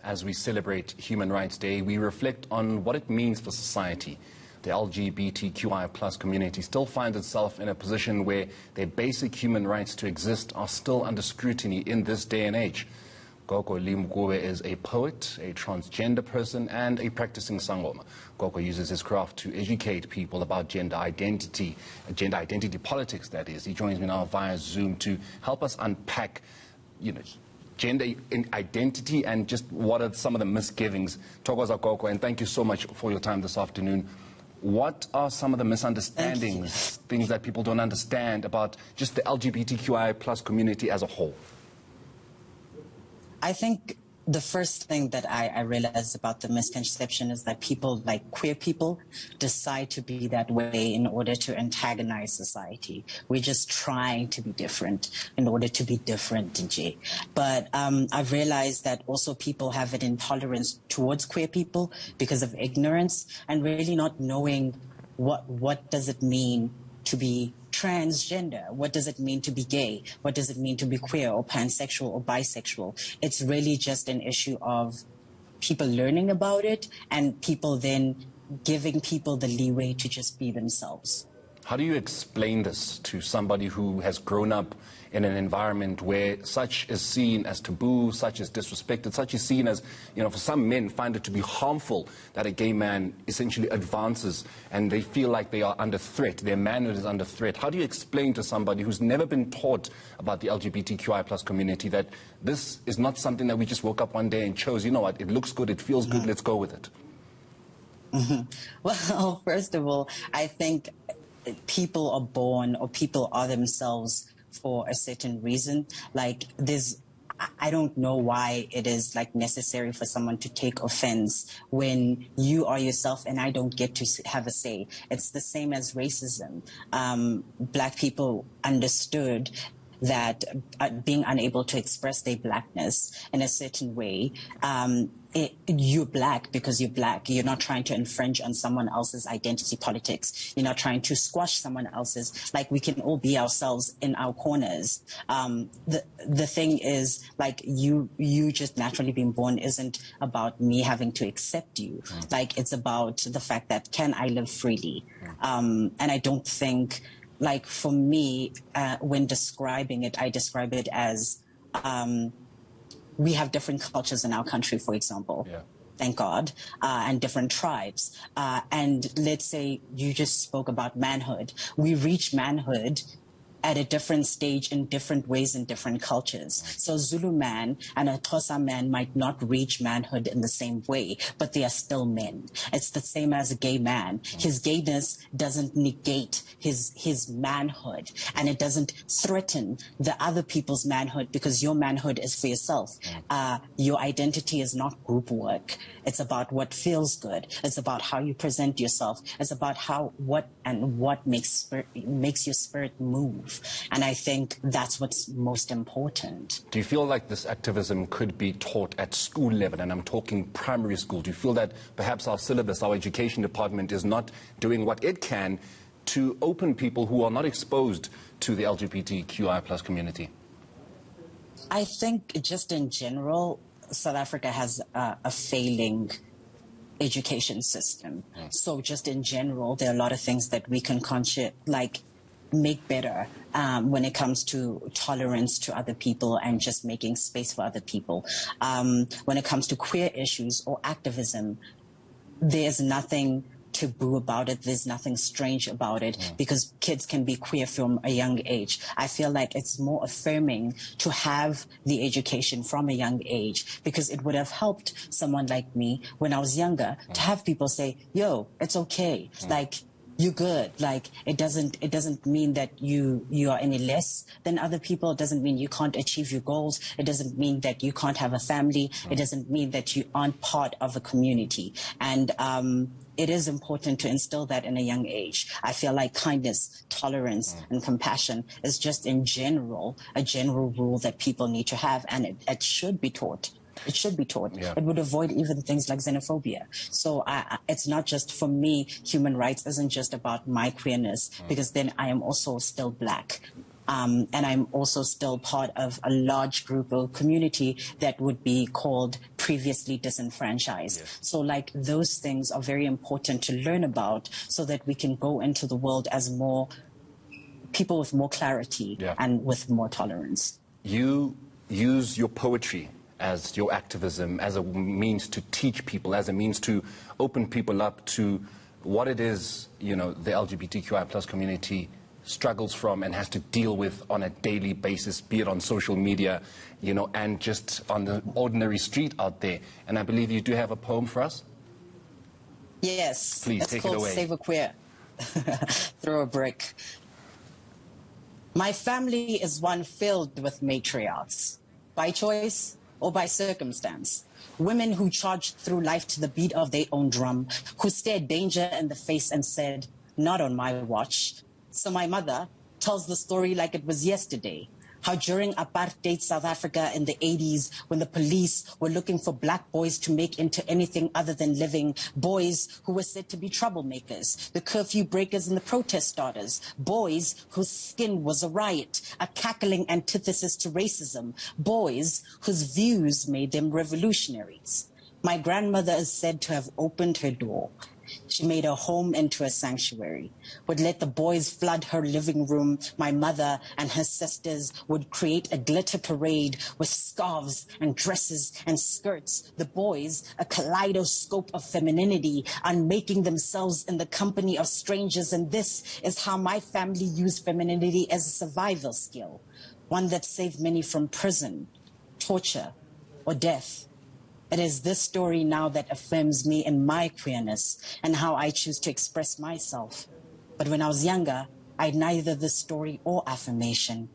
as we celebrate Human Rights Day, we reflect on what it means for society. The LGBTQI plus community still finds itself in a position where their basic human rights to exist are still under scrutiny in this day and age. Gogo Lee Mokobe is a poet, a transgender person, and a practicing sangoma. Gogo uses his craft to educate people about gender identity politics, that is. He joins me now via Zoom to help us unpack, gender identity and just what are some of the misgivings. Thokoza Gogo, and thank you so much for your time this afternoon. What are some of the misunderstandings, things that people don't understand about just the LGBTQI plus community as a whole? I think the first thing that I realized about the misconception is that people, like queer people, decide to be that way in order to antagonize society. We're just trying to be different in order to be different, Jay. But I've realized that also people have an intolerance towards queer people because of ignorance and really not knowing what does it mean to be transgender? What does it mean to be gay? What does it mean to be queer or pansexual or bisexual? It's really just an issue of people learning about it and people then giving people the leeway to just be themselves. How do you explain this to somebody who has grown up in an environment where such is seen as taboo, such is disrespected, such is seen as, for some men find it to be harmful that a gay man essentially advances and they feel like they are under threat, their manhood is under threat. How do you explain to somebody who's never been taught about the LGBTQI plus community that this is not something that we just woke up one day and chose, you know what, it looks good, it feels good, let's go with it? Well, first of all, I think people are born or people are themselves for a certain reason. Like I don't know why it is like necessary for someone to take offense when you are yourself and I don't get to have a say. It's the same as racism. Black people understood that being unable to express their blackness in a certain way, you're black because you're black. You're not trying to infringe on someone else's identity politics. You're not trying to squash someone else's. Like, we can all be ourselves in our corners. The thing is, like, you just naturally being born isn't about me having to accept you. Like, it's about the fact that can I live freely? And I don't think, like, for me, when describing it, I describe it as we have different cultures in our country, for example. Yeah. Thank God, and different tribes. And let's say you just spoke about manhood. We reach manhood at a different stage in different ways in different cultures. So Zulu man and a Xhosa man might not reach manhood in the same way, but they are still men. It's the same as a gay man. His gayness doesn't negate his manhood, and it doesn't threaten the other people's manhood, because your manhood is for yourself. Your identity is not group work. It's about what feels good. It's about how you present yourself. It's about what makes your spirit move. And I think that's what's most important. Do you feel like this activism could be taught at school level? And I'm talking primary school. Do you feel that perhaps our syllabus, our education department is not doing what it can to open people who are not exposed to the LGBTQI plus community? I think just in general, South Africa has a failing education system. So just in general, there are a lot of things that we can make better when it comes to tolerance to other people and just making space for other people. When it comes to queer issues or activism, there's nothing taboo about it. There's nothing strange about it, because kids can be queer from a young age. I feel like it's more affirming to have the education from a young age, because it would have helped someone like me when I was younger to have people say, yo, it's okay. Like, you're good. Like, it doesn't mean that you are any less than other people. It doesn't mean you can't achieve your goals. It doesn't mean that you can't have a family. It doesn't mean that you aren't part of a community. And it is important to instill that in a young age. I feel like kindness, tolerance, and compassion is just in general a general rule that people need to have, and it should be taught. It should be taught. Yeah. It would avoid even things like xenophobia. So it's not just, for me, human rights isn't just about my queerness, because then I am also still black. And I'm also still part of a large group of community that would be called previously disenfranchised. Yes. So like those things are very important to learn about so that we can go into the world as more people with more clarity and with more tolerance. You use your poetry as your activism, as a means to teach people, as a means to open people up to what it is, you know, the LGBTQI plus community struggles from and has to deal with on a daily basis, be it on social media, you know, and just on the ordinary street out there. And I believe you do have a poem for us? Yes. Please, take it away. Save a Queer. Throw a brick. My family is one filled with matriarchs, by choice or by circumstance. Women who charged through life to the beat of their own drum, who stared danger in the face and said, "Not on my watch." So my mother tells the story like it was yesterday. How during apartheid South Africa in the 80s, when the police were looking for black boys to make into anything other than living, boys who were said to be troublemakers, the curfew breakers and the protest starters, boys whose skin was a riot, a cackling antithesis to racism, boys whose views made them revolutionaries. My grandmother is said to have opened her door. She made her home into a sanctuary, would let the boys flood her living room. My mother and her sisters would create a glitter parade with scarves and dresses and skirts. The boys, a kaleidoscope of femininity, unmaking themselves in the company of strangers. And this is how my family used femininity as a survival skill, one that saved many from prison, torture, or death. It is this story now that affirms me in my queerness and how I choose to express myself. But when I was younger, I had neither this story or affirmation.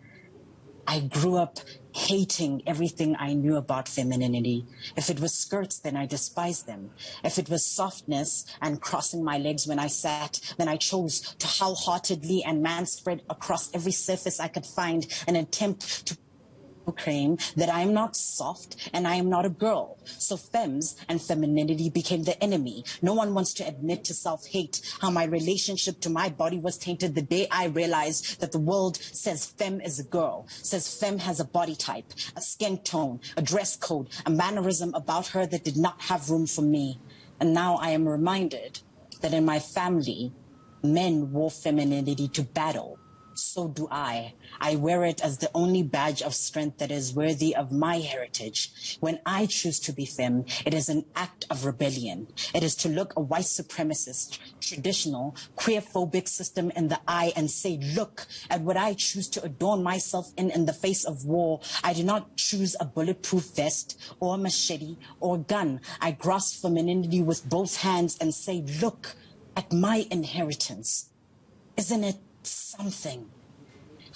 I grew up hating everything I knew about femininity. If it was skirts, then I despised them. If it was softness and crossing my legs when I sat, then I chose to wholeheartedly and man-spread across every surface I could find an attempt to claim that I am not soft and I am not a girl. So femmes and femininity became the enemy. No one wants to admit to self-hate, how my relationship to my body was tainted the day I realized that the world says femme is a girl, says femme has a body type, a skin tone, a dress code, a mannerism about her that did not have room for me. And now I am reminded that in my family, men wore femininity to battle. So do I. I wear it as the only badge of strength that is worthy of my heritage. When I choose to be femme, it is an act of rebellion. It is to look a white supremacist, traditional, queer-phobic system in the eye and say, look at what I choose to adorn myself in the face of war. I do not choose a bulletproof vest or a machete or a gun. I grasp femininity with both hands and say, look at my inheritance. Isn't it something?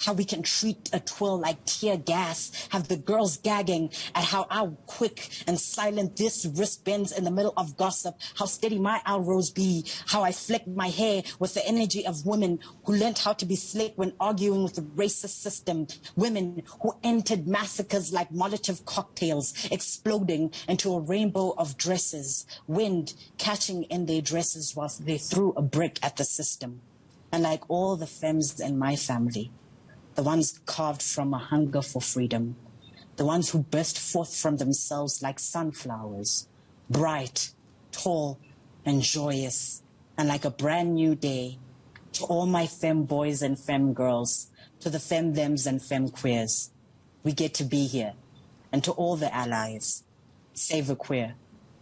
How we can treat a twill like tear gas, have the girls gagging at how quick and silent this wrist bends in the middle of gossip, how steady my elbows be, how I flick my hair with the energy of women who learned how to be slick when arguing with the racist system, women who entered massacres like Molotov cocktails, exploding into a rainbow of dresses, wind catching in their dresses whilst they threw a brick at the system. And like all the femmes in my family, the ones carved from a hunger for freedom, the ones who burst forth from themselves like sunflowers, bright, tall, and joyous, and like a brand new day, to all my femme boys and femme girls, to the femme thems and femme queers, we get to be here. And to all the allies, save a queer,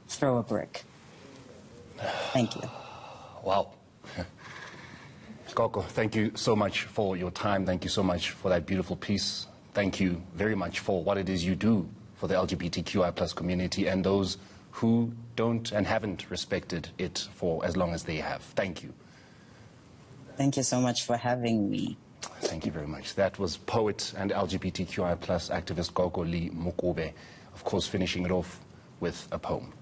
throw a brick. Thank you. Wow. Gogo, thank you so much for your time. Thank you so much for that beautiful piece. Thank you very much for what it is you do for the LGBTQI plus community and those who don't and haven't respected it for as long as they have. Thank you. Thank you so much for having me. Thank you very much. That was poet and LGBTQI plus activist Gogo Lee Mokobe, of course finishing it off with a poem.